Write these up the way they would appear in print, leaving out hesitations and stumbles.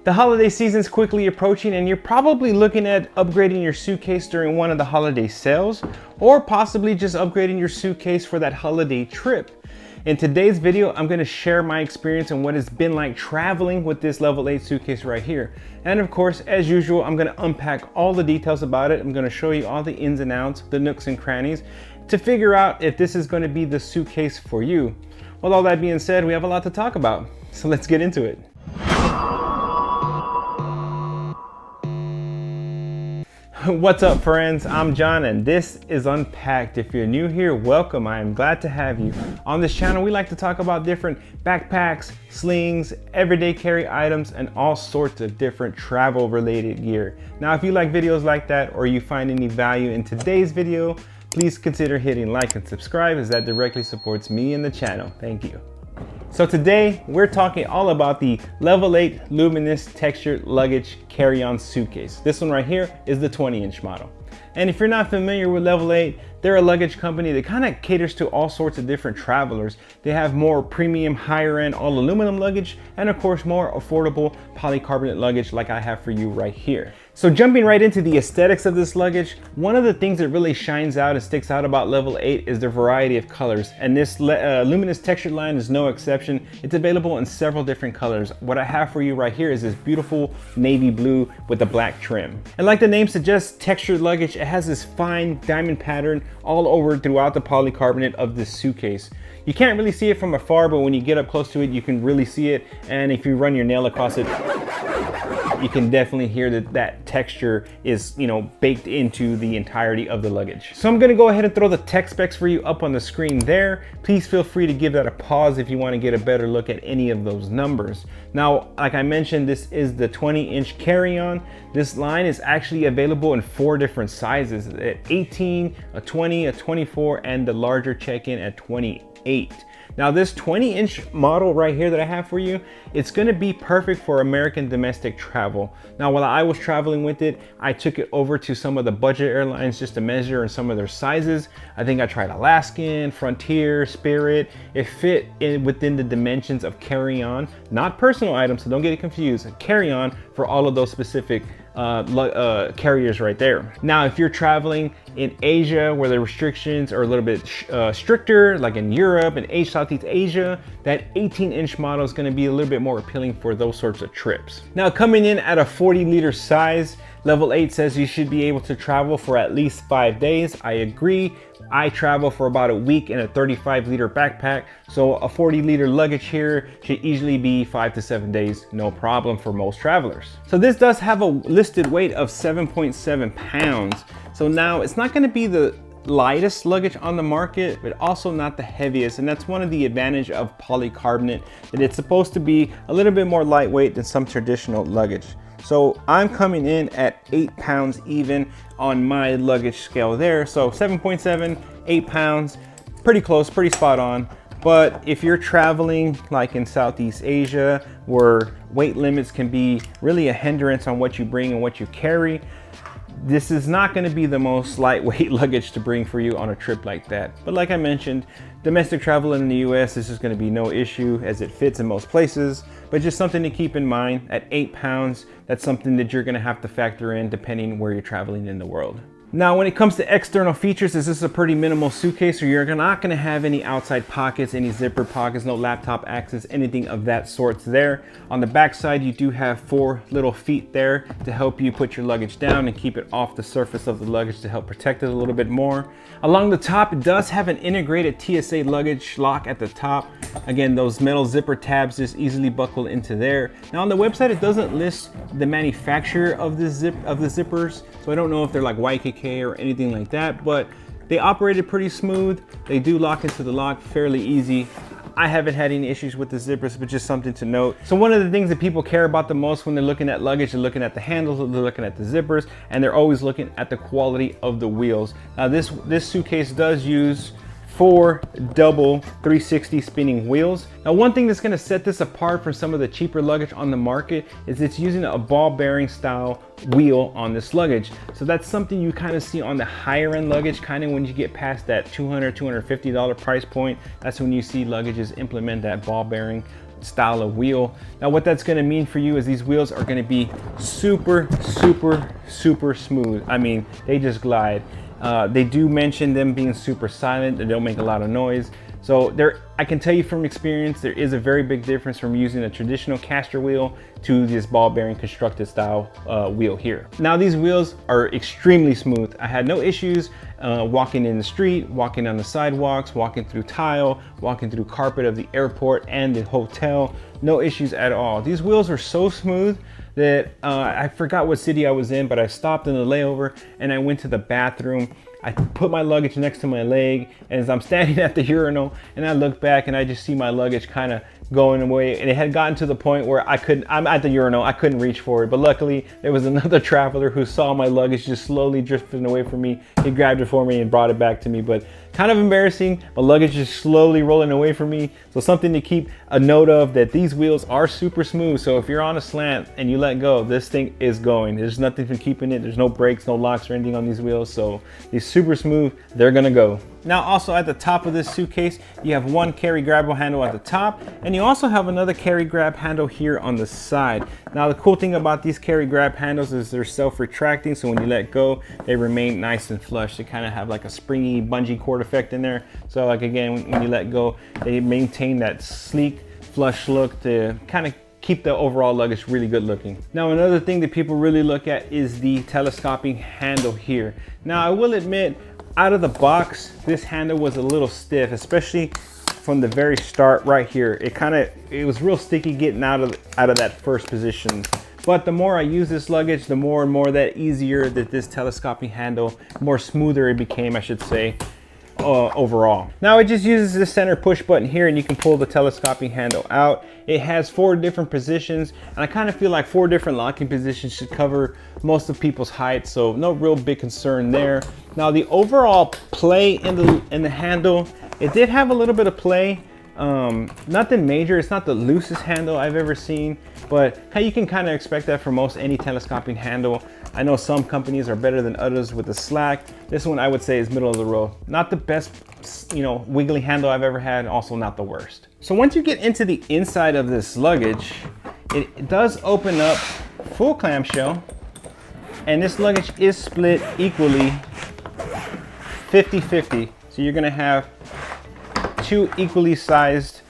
The holiday season's quickly approaching and you're probably looking at upgrading your suitcase during one of the holiday sales, or possibly just upgrading your suitcase for that holiday trip. In today's video, I'm gonna share my experience and what it's been like traveling with this Level 8 suitcase right here. And of course, as usual, I'm gonna unpack all the details about it. I'm gonna show you all the ins and outs, the nooks and crannies, to figure out if this is gonna be the suitcase for you. With all that being said, we have a lot to talk about, so let's get into it. What's up, friends? I'm John and this is Unpack'D. If you're new here, welcome. I am glad to have you. On this channel, we like to talk about different backpacks, slings, everyday carry items, and all sorts of different travel related gear. Now, if you like videos like that or you find any value in today's video, please consider hitting like and subscribe, as that directly supports me and the channel. Thank you. So today we're talking all about the Level 8 Luminous textured luggage carry-on suitcase. This one right here is the 20-inch model. And if you're not familiar with Level 8, they're a luggage company that kind of caters to all sorts of different travelers. They have more premium, higher end, all aluminum luggage, and of course more affordable polycarbonate luggage like I have for you right here. So jumping right into the aesthetics of this luggage, one of the things that really shines out and sticks out about Level 8 is the variety of colors. And this luminous textured line is no exception. It's available in several different colors. What I have for you right here is this beautiful navy blue with a black trim. And like the name suggests, textured luggage, it has this fine diamond pattern all over throughout the polycarbonate of this suitcase. You can't really see it from afar, but when you get up close to it, you can really see it. And if you run your nail across it, you can definitely hear that that texture is, baked into the entirety of the luggage. So I'm gonna go ahead and throw the tech specs for you up on the screen there. Please feel free to give that a pause if you wanna get a better look at any of those numbers. Now, like I mentioned, this is the 20-inch carry-on. This line is actually available in 4 different sizes, at 18, a 20, a 24, and the larger check-in at 28. Now this 20-inch model right here that I have for you, it's gonna be perfect for American domestic travel. Now while I was traveling with it, I took it over to some of the budget airlines just to measure in some of their sizes. I think I tried Alaskan, Frontier, Spirit. It fit within the dimensions of carry-on, not personal items, so don't get it confused. Carry-on for all of those specific carriers right there. Now, if you're traveling in Asia where the restrictions are a little bit stricter, like in Europe and Southeast Asia, that 18-inch model is going to be a little bit more appealing for those sorts of trips. Now, coming in at a 40-liter size, Level 8 says you should be able to travel for at least 5 days. I agree. I travel for about a week in a 35-liter backpack, so a 40-liter luggage here should easily be 5 to 7 days, no problem for most travelers. So this does have a listed weight of 7.7 pounds. So now it's not going to be the lightest luggage on the market, but also not the heaviest, and that's one of the advantages of polycarbonate, that it's supposed to be a little bit more lightweight than some traditional luggage. So I'm coming in at 8 pounds even on my luggage scale there. So 7.7, 8 pounds, pretty close, pretty spot on. But if you're traveling like in Southeast Asia, where weight limits can be really a hindrance on what you bring and what you carry, this is not going to be the most lightweight luggage to bring for you on a trip like that. But like I mentioned, domestic travel in the US, this is going to be no issue as it fits in most places. But just something to keep in mind, at 8 pounds, that's something that you're going to have to factor in depending where you're traveling in the world. Now, when it comes to external features, this is a pretty minimal suitcase, so you're not going to have any outside pockets, any zipper pockets, no laptop access, anything of that sort there. On the back side, you do have 4 little feet there to help you put your luggage down and keep it off the surface of the luggage to help protect it a little bit more. Along the top, it does have an integrated TSA luggage lock at the top. Again, those metal zipper tabs just easily buckle into there. Now on the website, it doesn't list the manufacturer of the zippers, so I don't know if they're like YKK or anything like that, but they operated pretty smooth. They do lock into the lock fairly easy. I haven't had any issues with the zippers, but just something to note. So one of the things that people care about the most when they're looking at luggage, they're looking at the handles, they're looking at the zippers, and they're always looking at the quality of the wheels. Now this suitcase does use 4 double 360 spinning wheels. Now one thing that's going to set this apart from some of the cheaper luggage on the market is it's using a ball bearing style wheel on this luggage. So that's something you kind of see on the higher end luggage, kind of when you get past that $200, $250 price point. That's when you see luggages implement that ball bearing style of wheel. Now what that's going to mean for you is these wheels are going to be super smooth. I mean, they just glide. They do mention them being super silent. They don't make a lot of noise. So I can tell you from experience, there is a very big difference from using a traditional caster wheel to this ball bearing constructed style wheel here. Now these wheels are extremely smooth. I had no issues walking in the street, walking on the sidewalks, walking through tile, walking through carpet of the airport and the hotel. No issues at all. These wheels are so smooth that I forgot what city I was in, but I stopped in the layover and I went to the bathroom. I put my luggage next to my leg, and as I'm standing at the urinal and I look back and I just see my luggage kind of going away, and it had gotten to the point where I'm at the urinal, I couldn't reach for it, but luckily there was another traveler who saw my luggage just slowly drifting away from me. He grabbed it for me and brought it back to me, but kind of embarrassing. My luggage is slowly rolling away from me. So something to keep a note of, that these wheels are super smooth. So if you're on a slant and you let go, this thing is going. There's nothing for keeping it. There's no brakes, no locks or anything on these wheels. So these super smooth, they're gonna go. Now also at the top of this suitcase, you have one carry grabber handle at the top, and you also have another carry grab handle here on the side. Now the cool thing about these carry grab handles is they're self-retracting, so when you let go, they remain nice and flush. They kind of have like a springy bungee cord effect in there. So like again, when you let go, they maintain that sleek, flush look to kind of keep the overall luggage really good looking. Now another thing that people really look at is the telescoping handle here. Now I will admit, out of the box, this handle was a little stiff, especially from the very start right here. It was real sticky getting out of that first position. But the more I use this luggage, the more and more that easier that this telescoping handle, more smoother it became, I should say, overall. Now it just uses this center push button here, and you can pull the telescoping handle out. It has 4 different positions, and I kind of feel like 4 different locking positions should cover most of people's height, so no real big concern there. Now the overall play in the handle, it did have a little bit of play. Nothing major. It's not the loosest handle I've ever seen, but hey, you can kind of expect that for most any telescoping handle. I know some companies are better than others with the slack. This one I would say is middle of the road. Not the best, wiggly handle I've ever had, also not the worst. So once you get into the inside of this luggage, it does open up full clamshell, and this luggage is split equally 50-50. So you're gonna have 2 equally sized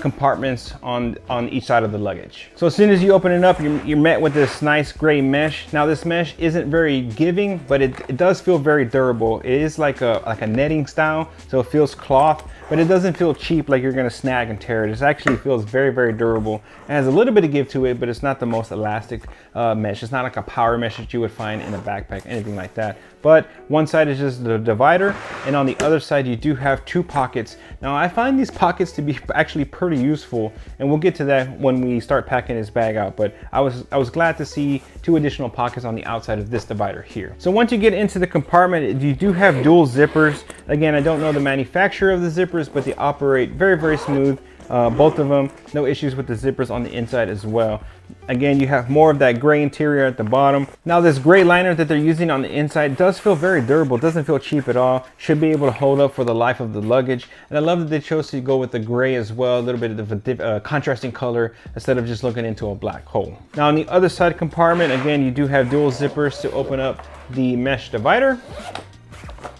compartments on each side of the luggage. So as soon as you open it up, you're met with this nice gray mesh. Now this mesh isn't very giving, but it does feel very durable. It is like a netting style, so it feels cloth, but it doesn't feel cheap like you're gonna snag and tear it. It actually feels very, very durable. It has a little bit of give to it, but it's not the most elastic mesh. It's not like a power mesh that you would find in a backpack, anything like that. But one side is just the divider, and on the other side you do have 2 pockets. Now I find these pockets to be actually pretty useful, and we'll get to that when we start packing this bag out, but I was glad to see 2 additional pockets on the outside of this divider here. So once you get into the compartment, you do have dual zippers. Again, I don't know the manufacturer of the zippers, but they operate very, very smooth. Both of them, no issues with the zippers on the inside as well. Again, you have more of that gray interior at the bottom. Now this gray liner that they're using on the inside does feel very durable, doesn't feel cheap at all. Should be able to hold up for the life of the luggage. And I love that they chose to go with the gray as well, a little bit of a contrasting color instead of just looking into a black hole. Now on the other side compartment, again, you do have dual zippers to open up the mesh divider.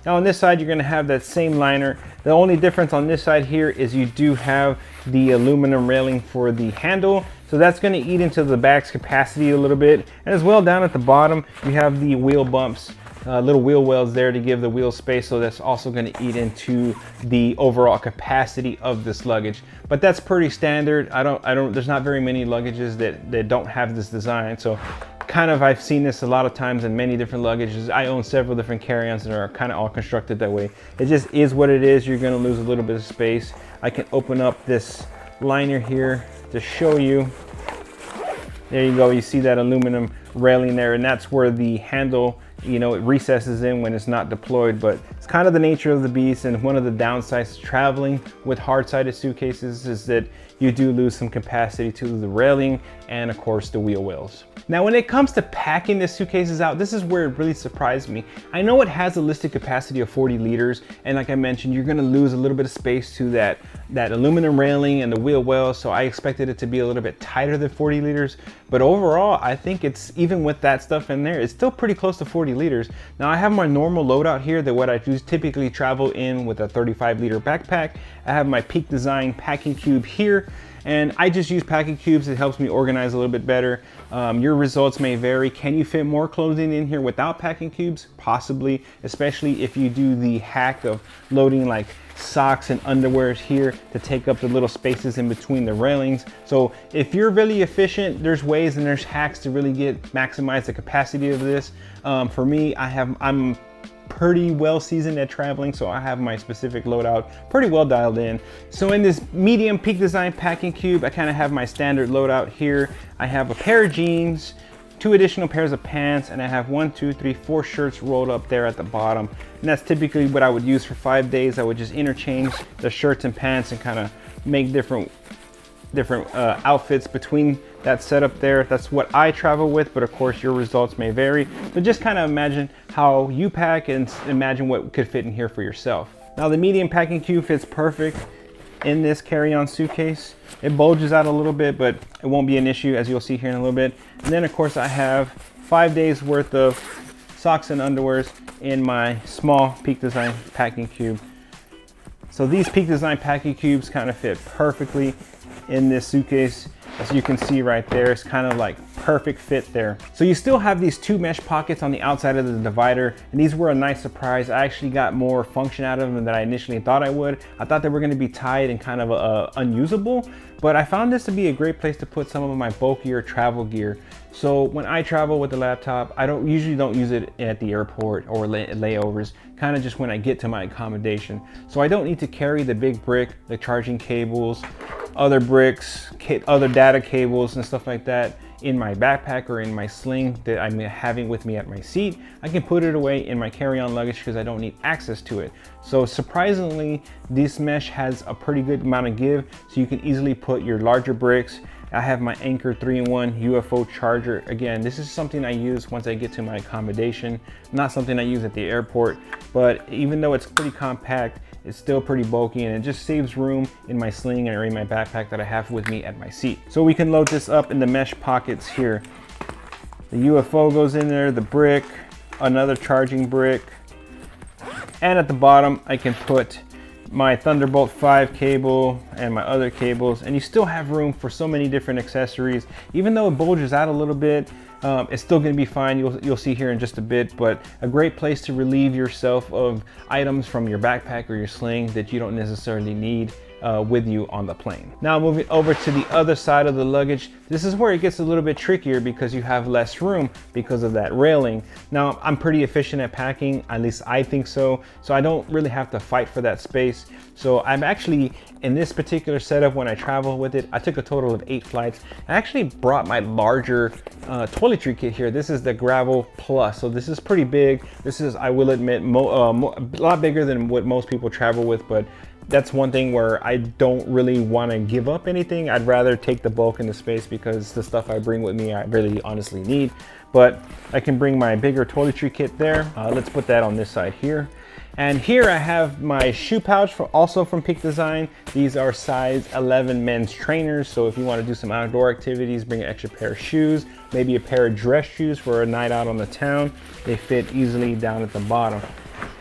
Now on this side, you're gonna have that same liner. The only difference on this side here is you do have the aluminum railing for the handle. So that's gonna eat into the bag's capacity a little bit. And as well, down at the bottom, you have the wheel bumps, little wheel wells there to give the wheel space. So that's also gonna eat into the overall capacity of this luggage. But that's pretty standard. There's not very many luggages that don't have this design. So I've seen this a lot of times in many different luggages. I own several different carry-ons that are kind of all constructed that way. It just is what it is. You're gonna lose a little bit of space. I can open up this liner here to show you. There you go, you see that aluminum railing there, and that's where the handle, it recesses in when it's not deployed, but it's kind of the nature of the beast. And one of the downsides to traveling with hard-sided suitcases is that you do lose some capacity to the railing and of course the wheel wells. Now when it comes to packing the suitcases out, this is where it really surprised me. I know it has a listed capacity of 40 liters, and like I mentioned, you're gonna lose a little bit of space to that aluminum railing and the wheel well, so I expected it to be a little bit tighter than 40 liters. But overall, I think it's, even with that stuff in there, it's still pretty close to 40 liters. Now I have my normal loadout here, that what I typically travel in with a 35-liter backpack. I have my Peak Design packing cube here, and I just use packing cubes. It helps me organize a little bit better. Your results may vary. Can you fit more clothing in here without packing cubes? Possibly, especially if you do the hack of loading like socks and underwear here to take up the little spaces in between the railings. So if you're really efficient, there's ways and there's hacks to really maximize the capacity of this. For me, I'm pretty well seasoned at traveling, so I have my specific loadout pretty well dialed in. So in this medium Peak Design packing cube, I kind of have my standard loadout here. I have a pair of jeans, 2 additional pairs of pants, and I have 1, 2, 3, 4 shirts rolled up there at the bottom. And that's typically what I would use for 5 days. I would just interchange the shirts and pants and kind of make different outfits between that setup there. That's what I travel with, but of course your results may vary. But just kind of imagine how you pack and imagine what could fit in here for yourself. Now the medium packing cube fits perfect in this carry-on suitcase. It bulges out a little bit, but it won't be an issue, as you'll see here in a little bit. And then of course I have 5 days worth of socks and underwears in my small Peak Design packing cube. So these Peak Design packing cubes kind of fit perfectly in this suitcase. As you can see right there, it's kind of like perfect fit there. So you still have these 2 mesh pockets on the outside of the divider, and these were a nice surprise. I actually got more function out of them than I initially thought I would. I thought they were going to be tight and kind of unusable, but I found this to be a great place to put some of my bulkier travel gear. So when I travel with the laptop, I usually don't use it at the airport or layovers, kind of just when I get to my accommodation. So I don't need to carry the big brick, the charging cables, other bricks, other data cables and stuff like that in my backpack or in my sling that I'm having with me at my seat. I can put it away in my carry-on luggage because I don't need access to it. So surprisingly, this mesh has a pretty good amount of give, so you can easily put your larger bricks. I have my Anker 3-in-1 UFO charger. Again, this is something I use once I get to my accommodation, not something I use at the airport, but even though it's pretty compact, it's still pretty bulky, and it just saves room in my sling or in my backpack that I have with me at my seat. So we can load this up in the mesh pockets here. The UFO goes in there, the brick, another charging brick, and at the bottom I can put my Thunderbolt 5 cable and my other cables, and you still have room for so many different accessories. Even though it bulges out a little bit, it's still going to be fine. You'll see here in just a bit, but a great place to relieve yourself of items from your backpack or your sling that you don't necessarily need with you on the plane. Now moving over to the other side of the luggage, this is where it gets a little bit trickier because you have less room because of that railing. Now I'm pretty efficient at packing, at least I think so, so I don't really have to fight for that space. So I'm actually, in this particular setup, when I travel with it, I took a total of 8 flights. I actually brought my larger toiletry kit here. This is the Gravel Plus, so this is pretty big. This is, I will admit, a lot bigger than what most people travel with, but that's one thing where I don't really want to give up anything. I'd rather take the bulk in the space because the stuff I bring with me I really honestly need. But I can bring my bigger toiletry kit there. Let's put that on this side here. And here I have my shoe pouch, also from Peak Design. These are size 11 men's trainers. So if you want to do some outdoor activities, bring an extra pair of shoes, maybe a pair of dress shoes for a night out on the town. They fit easily down at the bottom.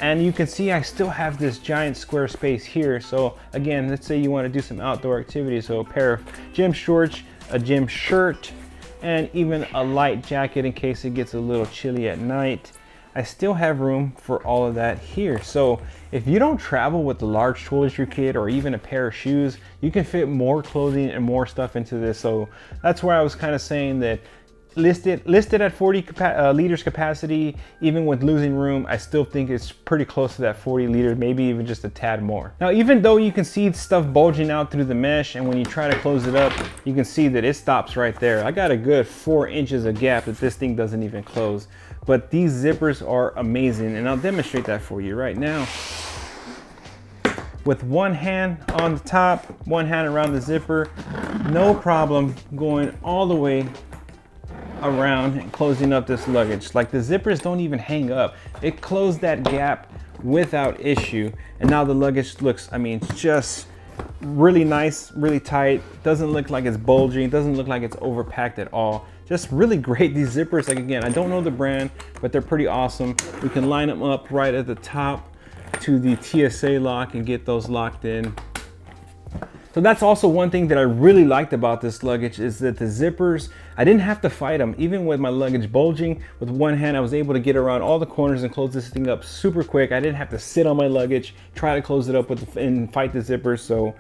And you can see I still have this giant square space here. So again, let's say you want to do some outdoor activities. So a pair of gym shorts, a gym shirt, and even a light jacket in case it gets a little chilly at night. I still have room for all of that here. So if you don't travel with the large toiletry kit or even a pair of shoes, you can fit more clothing and more stuff into this. So that's where I was kind of saying that listed at 40 liters capacity, even with losing room, I still think it's pretty close to that 40 liters, maybe even just a tad more. Now, even though you can see stuff bulging out through the mesh, and when you try to close it up, you can see that it stops right there. I got a good 4 inches of gap that this thing doesn't even close. But these zippers are amazing, and I'll demonstrate that for you right now. with one hand on the top, one hand around the zipper, no problem going all the way around and closing up this luggage. Like the zippers don't even hang up. It closed that gap without issue. And now the luggage looks, I mean, just really nice, really tight. Doesn't look like it's bulging, doesn't look like it's overpacked at all. Just really great. These zippers, like again, I don't know the brand, but they're pretty awesome. We can line them up right at the top to the TSA lock and get those locked in. So that's also one thing that I really liked about this luggage, is that the zippers, I didn't have to fight them. Even with my luggage bulging, with one hand I was able to get around all the corners and close this thing up super quick. I didn't have to sit on my luggage, try to close it up with and fight the zippers. So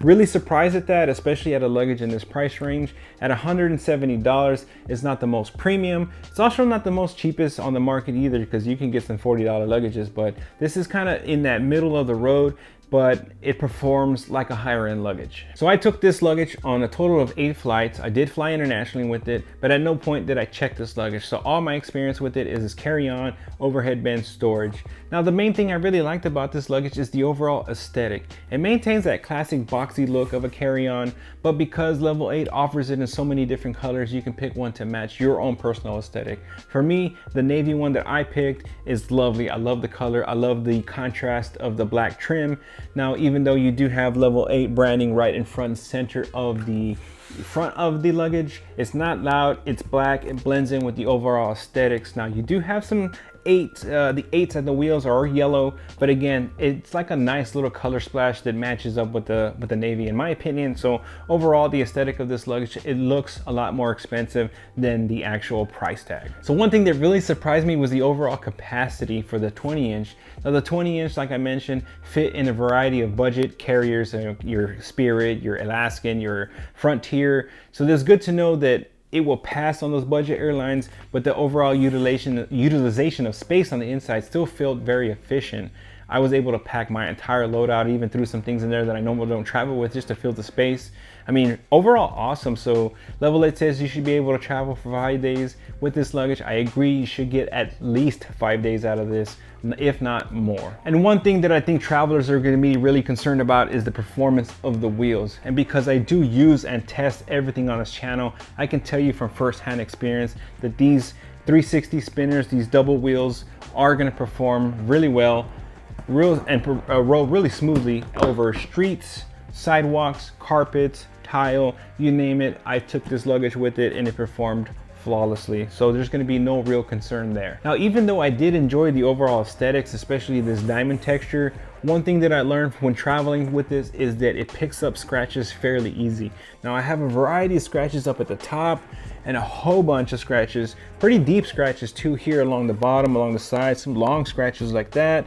really surprised at that, especially at a luggage in this price range. At $170, it's not the most premium. It's also not the most cheapest on the market either, because you can get some $40 luggages, but this is kind of in that middle of the road, but it performs like a higher end luggage. So I took this luggage on a total of 8 flights. I did fly internationally with it, but at no point did I check this luggage. So all my experience with it is carry-on overhead bin storage. Now the main thing I really liked about this luggage is the overall aesthetic. It maintains that classic boxy look of a carry-on, but because Level 8 offers it in so many different colors, you can pick one to match your own personal aesthetic. For me, the navy one that I picked is lovely. I love the color. I love the contrast of the black trim. Now, even though you do have Level 8 branding right in front and center of the front of the luggage, it's not loud, it's black, it blends in with the overall aesthetics. Now, you do have some the 8s at the wheels are yellow, but again, it's like a nice little color splash that matches up with the navy, in my opinion. So overall, the aesthetic of this luggage, it looks a lot more expensive than the actual price tag. So one thing that really surprised me was the overall capacity for the 20-inch. Now the 20-inch, like I mentioned, fit in a variety of budget carriers, your Spirit, your Alaskan, your Frontier. So it's good to know that it will pass on those budget airlines, but the overall utilization of space on the inside still felt very efficient. I was able to pack my entire load out, even threw some things in there that I normally don't travel with, just to fill the space. I mean, overall awesome. So Level 8 says you should be able to travel for 5 days with this luggage. I agree, you should get at least 5 days out of this, if not more. And one thing that I think travelers are going to be really concerned about is the performance of the wheels. And because I do use and test everything on this channel, I can tell you from first-hand experience that these 360 spinners, these double wheels, are going to perform really well, roll really smoothly over streets, sidewalks, carpets, tile, you name it. I took this luggage with it and it performed flawlessly. So there's going to be no real concern there. Now, even though I did enjoy the overall aesthetics, especially this diamond texture, one thing that I learned when traveling with this is that it picks up scratches fairly easy. Now I have a variety of scratches up at the top and a whole bunch of scratches, pretty deep scratches too here along the bottom, along the sides, some long scratches like that,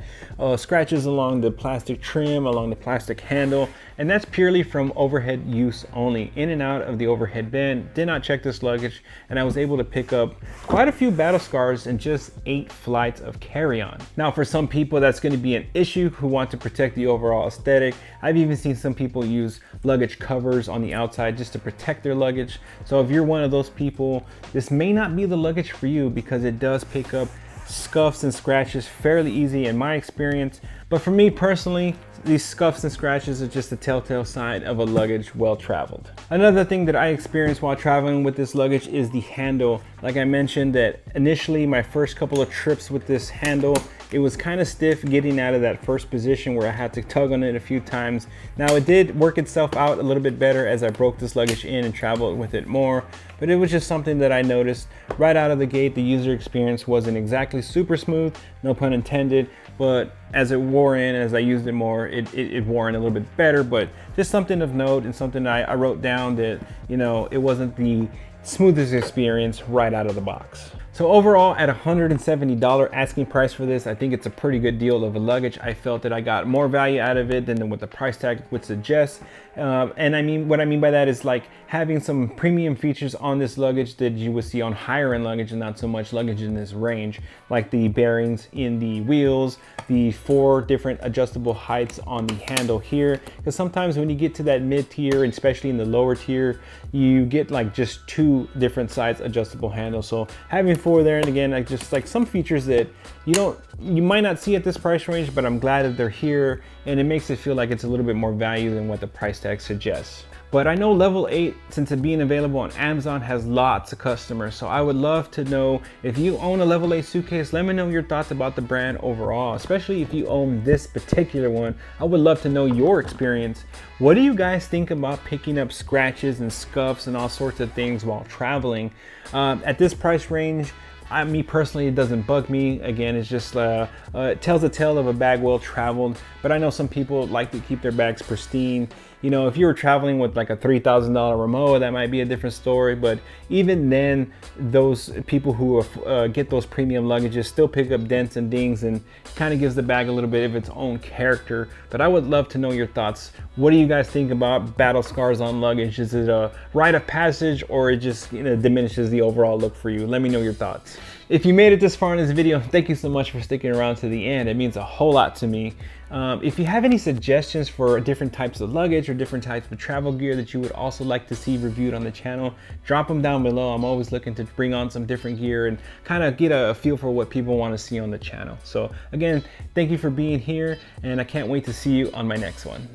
scratches along the plastic trim, along the plastic handle, and that's purely from overhead use only, in and out of the overhead bin. Did not check this luggage, and I was able to pick up quite a few battle scars in just 8 flights of carry-on. Now for some people that's going to be an issue who want to protect the overall aesthetic. I've even seen some people use luggage covers on the outside just to protect their luggage. So if you're one of those people, this may not be the luggage for you, because it does pick up scuffs and scratches fairly easy in my experience. But for me personally, these scuffs and scratches are just a telltale sign of a luggage well traveled. Another thing that I experienced while traveling with this luggage is the handle. Like I mentioned, that initially my first couple of trips with this handle, it was kind of stiff getting out of that first position where I had to tug on it a few times. Now it did work itself out a little bit better as I broke this luggage in and traveled with it more, but it was just something that I noticed right out of the gate. The user experience wasn't exactly super smooth, no pun intended, but as it wore in, as I used it more, it wore in a little bit better. But just something of note, and something I wrote down that, you know, it wasn't the smoothest experience right out of the box. So overall, at $170 asking price for this, I think it's a pretty good deal of a luggage. I felt that I got more value out of it than what the price tag would suggest. And I mean, what I mean by that is like having some premium features on this luggage that you would see on higher end luggage and not so much luggage in this range, like the bearings in the wheels, the 4 different adjustable heights on the handle here. Because sometimes when you get to that mid tier, and especially in the lower tier, you get like just 2 different size adjustable handles. So having beautiful there. And again, like just like some features that you might not see at this price range, but I'm glad that they're here, and it makes it feel like it's a little bit more value than what the price tag suggests. But I know Level 8, since it being available on Amazon, has lots of customers. So I would love to know, if you own a Level 8 suitcase, let me know your thoughts about the brand overall, especially if you own this particular one. I would love to know your experience. What do you guys think about picking up scratches and scuffs and all sorts of things while traveling? At this price range, me personally, it doesn't bug me. Again, it's just it tells a tale of a bag well traveled, but I know some people like to keep their bags pristine. You know, if you were traveling with like a $3,000 Rimowa, that might be a different story, but even then, those people who get those premium luggages still pick up dents and dings, and kind of gives the bag a little bit of its own character. But I would love to know your thoughts. What do you guys think about battle scars on luggage? Is it a rite of passage, or it just diminishes the overall look for you? Let me know your thoughts. If you made it this far in this video, thank you so much for sticking around to the end. It means a whole lot to me. If you have any suggestions for different types of luggage or different types of travel gear that you would also like to see reviewed on the channel, drop them down below. I'm always looking to bring on some different gear and kind of get a feel for what people want to see on the channel. So again, thank you for being here, and I can't wait to see you on my next one.